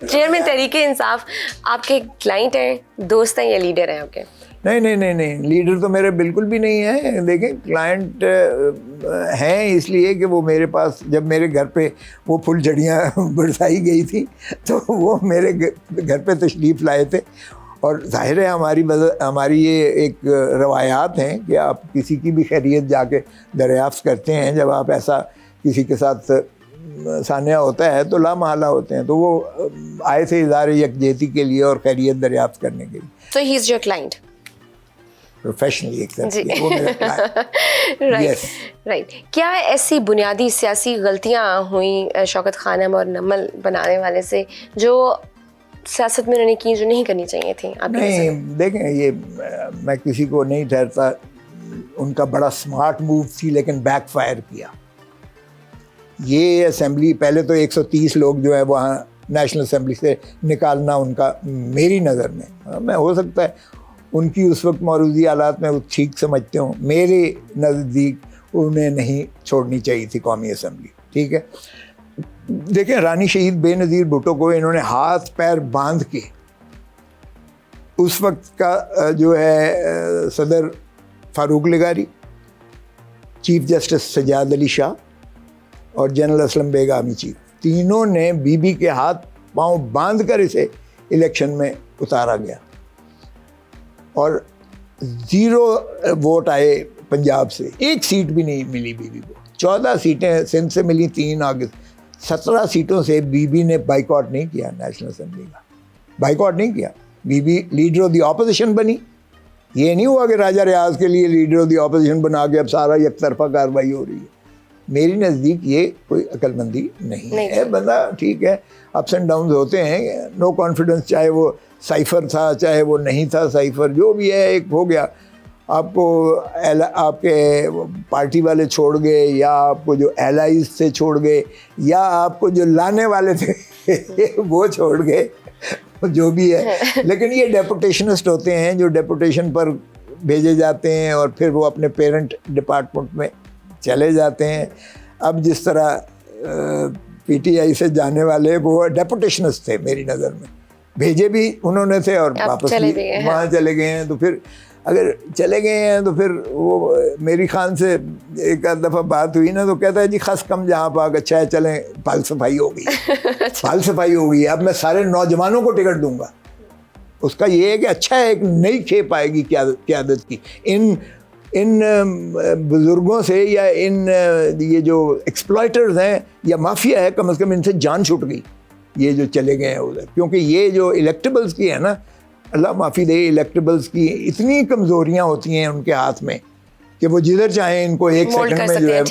Chairman Tehreek-e Insaf आपके client हैं, दोस्त हैं या लीडर हैं आपके? नहीं, लीडर तो मेरे बिल्कुल भी नहीं है। देखें, क्लाइंट हैं इसलिए कि वो मेरे पास, जब मेरे घर पे वो फुलझड़ियाँ बरसाई गई थी तो वो मेरे घर पे तशरीफ़ लाए थे। और जाहिर है हमारी ये एक रवायात हैं कि आप किसी की भी खैरियत जाके दरियाफ़्त करते हैं। जब आप ऐसा किसी के साथ सानिया होता है तो लामहला होते हैं, तो वो आए थे इज़हार यकजहती के लिए और खैरियत दरियाफ़्त करने के लिए। So he is your client? Professionally जी। वो मेरा client। Yes। राइट। क्या ऐसी बुनियादी सियासी गलतियां हुई शौकत खानम और नमल बनाने वाले से जो सियासत में उन्होंने की, जो नहीं करनी चाहिए थी आपकी नज़र में? नहीं, देखें, ये मैं किसी को नहीं ठहरता, उनका बड़ा स्मार्ट मूव थी लेकिन बैकफायर किया। ये असेंबली, पहले तो 130 लोग जो है वहाँ नेशनल असेंबली से निकालना उनका, मेरी नज़र में, मैं हो सकता है उनकी उस वक्त मौजूदा हालात में वो ठीक समझते हूँ, मेरे नज़दीक उन्हें नहीं छोड़नी चाहिए थी कौमी असेंबली। ठीक है, देखें, रानी शहीद बेनज़ीर भुट्टो को इन्होंने हाथ पैर बांध के उस वक्त का जो है सदर फारूक लगारी, चीफ जस्टिस सजाद अली शाह और general Aslam Beg army chief, तीनों ने बीबी के हाथ पांव बांध कर इसे इलेक्शन में उतारा गया और 0 वोट आए पंजाब से। एक सीट भी नहीं मिली बीबी को। 14 सीटें सिंध से मिली, 3 अगस्त। 17 सीटों से बीबी ने बाइकआउट नहीं किया, नेशनल असेंबली का बाइकआउट नहीं किया। बीबी लीडर ऑफ द ऑपोजिशन बनी। ये नहीं हुआ कि राजा रियाज के लिए लीडर ऑफ द ऑपोजिशन बना के अब सारा एक तरफा कार्रवाई हो रही है। मेरी नज़दीक ये कोई अक्लमंदी नहीं है। बंदा ठीक है, अप्स एंड डाउन्स होते हैं, नो कॉन्फिडेंस, चाहे वो साइफ़र था चाहे वो नहीं था साइफ़र, जो भी है एक हो गया। आपको आपके पार्टी वाले छोड़ गए, या आपको जो एलाइज से छोड़ गए, या आपको जो लाने वाले थे वो छोड़ गए, जो भी है। लेकिन ये डेपुटेशनिस्ट होते हैं जो डेपुटेशन पर भेजे जाते हैं और फिर वो अपने पेरेंट डिपार्टमेंट में चले जाते हैं। अब जिस तरह पीटीआई से जाने वाले वो डेपुटेशनिस्ट थे मेरी नज़र में, भेजे भी उन्होंने थे और वापस वहाँ चले गए हैं। तो फिर अगर चले गए हैं तो फिर वो मेरी खान से एक आध दफ़ा बात हुई ना, तो कहता है जी खस कम जहाँ पाक, अच्छा है चलें, पाल सफाई हो गई। पाल सफाई हो गई, अब मैं सारे नौजवानों को टिकट दूंगा। उसका ये है कि अच्छा है, एक नई खेप आएगी क़यादत की। इन बुज़ुर्गों से, या इन ये जो एक्सप्लॉयटर्स हैं या माफिया है, कम से कम इनसे जान छूट गई, ये जो चले गए हैं उधर। क्योंकि ये जो इलेक्टेबल्स की है ना, अल्लाह माफ़ी दे, इलेक्टेबल्स की इतनी कमज़ोरियाँ होती हैं उनके हाथ में कि वो जिधर चाहें इनको एक सेकंड में जो है